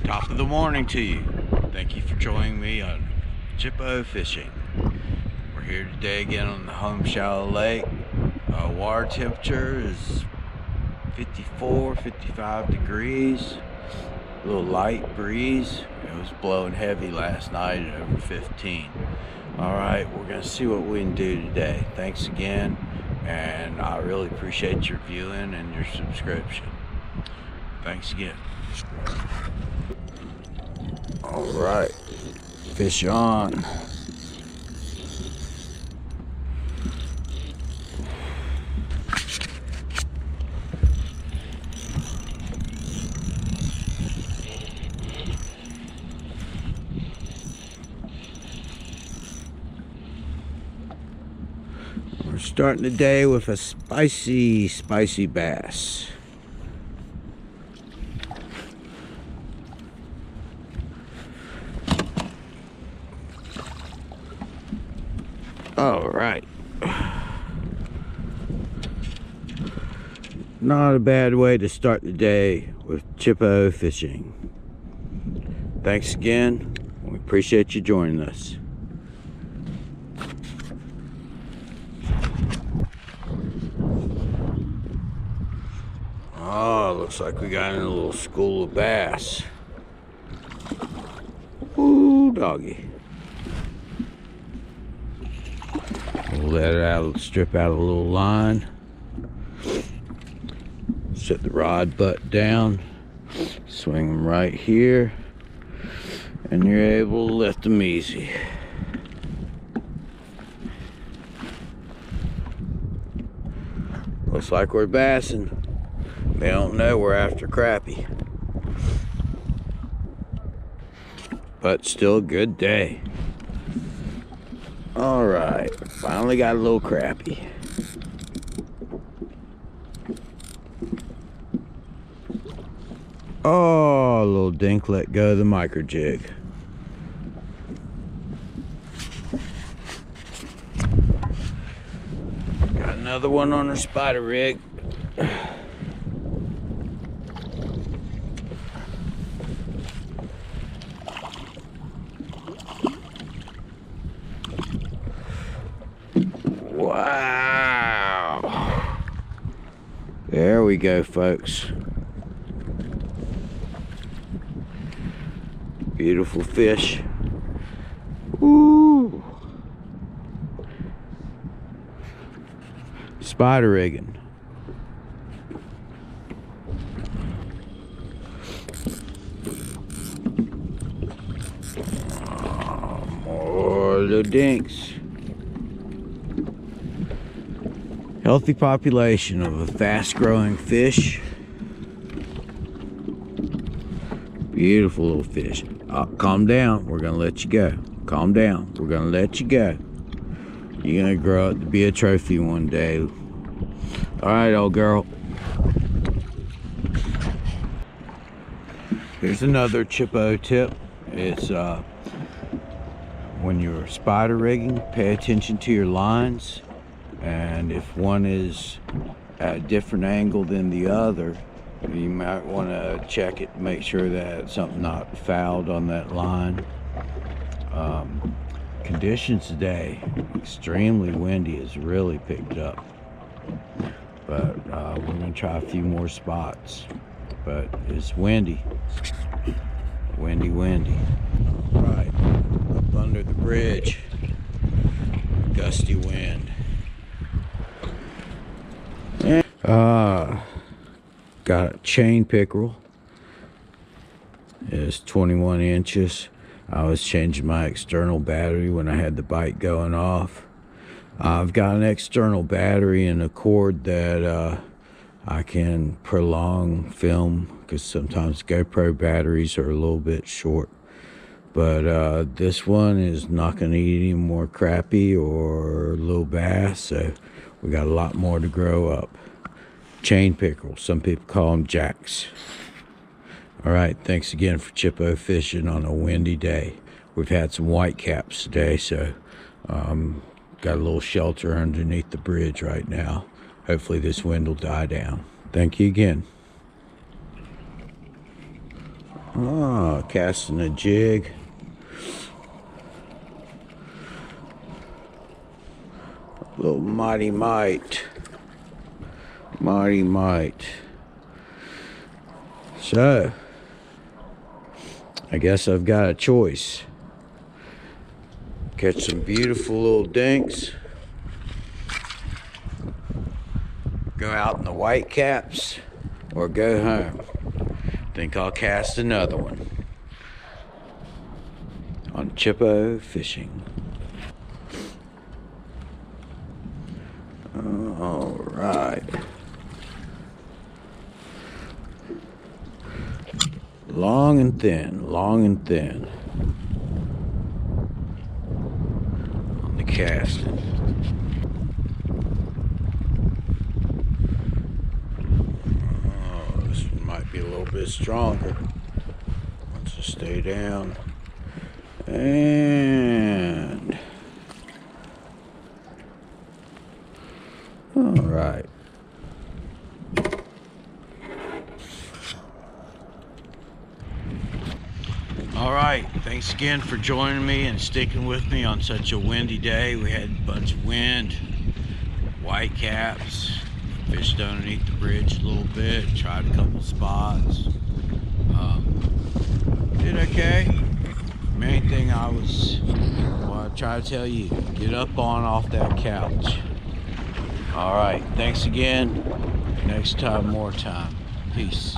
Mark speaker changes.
Speaker 1: Top of the morning to you. Thank you for joining me on Chippo Fishing. We're here today again on the home shallow lake. Water temperature is 54, 55 degrees. A little light breeze. It was blowing heavy last night at over 15. Alright, we're going to see what we can do today. Thanks again, and I really appreciate your viewing and your subscription. Thanks again. Alright, fish on. We're starting the day with a spicy bass. All right. Not a bad way to start the day with Chippo fishing. Thanks again. We appreciate you joining us. Oh, looks like we got in a little school of bass. Ooh, doggy. We'll let it out, strip out a little line. Set the rod butt down. Swing them right here. And you're able to lift them easy. Looks like we're bassing. They don't know we're after crappie. But still a good day. Alright, finally got a little crappie. Oh, a little dink let go of the micro jig. Got another one on our spider rig. Wow. There we go, folks. Beautiful fish. Ooh. Spider rigging. Oh, more little dinks. Healthy population of a fast-growing fish. Beautiful little fish. Calm down. We're gonna let you go. Calm down. We're gonna let you go. You're gonna grow up to be a trophy one day. All right, old girl. Here's another Chippo tip. It's when you're spider rigging, pay attention to your lines. And if one is at a different angle than the other, you might want to check it to make sure that something not fouled on that line. Conditions today, extremely windy, has really picked up. But we're going to try a few more spots. But it's windy. Windy. All right, up under the bridge. Gusty wind. Got a chain pickerel. It's 21 inches. I was changing my external battery when I had the bite going off. I've got an external battery and a cord that I can prolong film, because sometimes GoPro batteries are a little bit short. But this one is not going to eat any more crappie or little bass, so we got a lot more to grow up. Chain pickerel, some people call them jacks. All right, thanks again for Chippo fishing on a windy day. We've had some whitecaps today, so got a little shelter underneath the bridge right now. Hopefully this wind will die down. Thank you again. Oh, casting a jig. Little mighty mite. Mighty mite. So, I guess I've got a choice. Catch some beautiful little dinks. Go out in the whitecaps, or go home. Think I'll cast another one on Chippo Fishing. All right. Long and thin, long and thin on the casting. Oh, this one might be a little bit stronger. Wants to stay down. And all right. All right, thanks again for joining me and sticking with me on such a windy day. We had a bunch of wind, whitecaps, fished underneath the bridge a little bit, tried a couple spots. Did okay. Main thing I try to tell you, get up on off that couch. All right, thanks again. Next time, more time. Peace.